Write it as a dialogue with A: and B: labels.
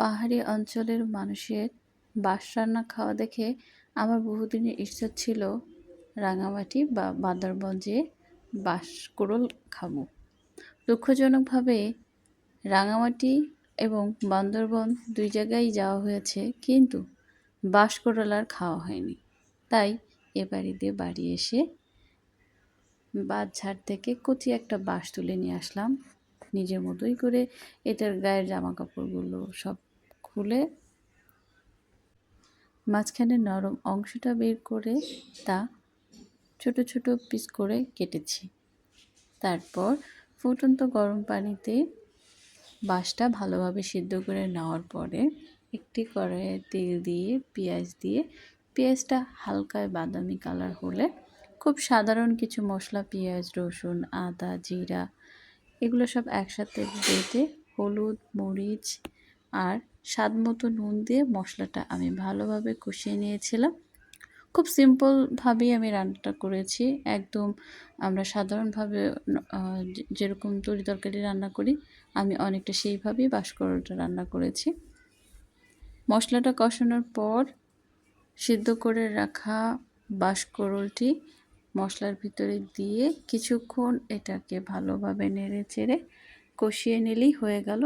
A: পাহাড়ি অঞ্চলের মানুষের বাঁশ রান্না খাওয়া দেখে আমার বহুদিনের ইচ্ছা ছিল রাঙামাটি বা বান্দরবন যেয়ে বাঁশকুড়ুল খাবো। দুঃখজনকভাবে রাঙামাটি এবং বান্দরবন ২ জায়গায় যাওয়া হয়েছে, কিন্তু বাঁশকুড়ুল আর খাওয়া হয়নি। তাই এ বাড়ি এসে বাঁশঝাড় থেকে কচি একটা বাঁশ তুলে নিয়ে আসলাম। নিজের মতোই করে এটার গায়ের জামাকাপড়গুলো সব খুলে মাঝখানের নরম অংশটা বের করে তা ছোট ছোট পিস করে কেটেছি। তারপর ফুটন্ত গরম পানিতে বাঁশটা ভালোভাবে সিদ্ধ করে নেওয়ার পরে একটি কড়াইয়ে তেল দিয়ে পেঁয়াজটা হালকা বাদামি কালার হলে খুব সাধারণ কিছু মশলা, পেঁয়াজ, রসুন, আদা, জিরা এগুলো সব একসাথে বেটে হলুদ, মরিচ আর স্বাদমতো নুন দিয়ে মশলাটা আমি ভালোভাবে কষিয়ে নিয়েছিলাম। খুব সিম্পলভাবেই আমি রান্নাটা করেছি। একদম আমরা সাধারণভাবে যেরকম তরি-তরকারি রান্না করি, আমি অনেকটা সেইভাবেই বাঁশকুড়ুলটা রান্না করেছি। মশলাটা কষানোর পর সিদ্ধ করে রাখা বাঁশকুড়ুলটি মশলার ভিতরে দিয়ে কিছুক্ষণ এটাকে ভালোভাবে নেড়ে চেড়ে কষিয়ে নিলেই হয়ে গেল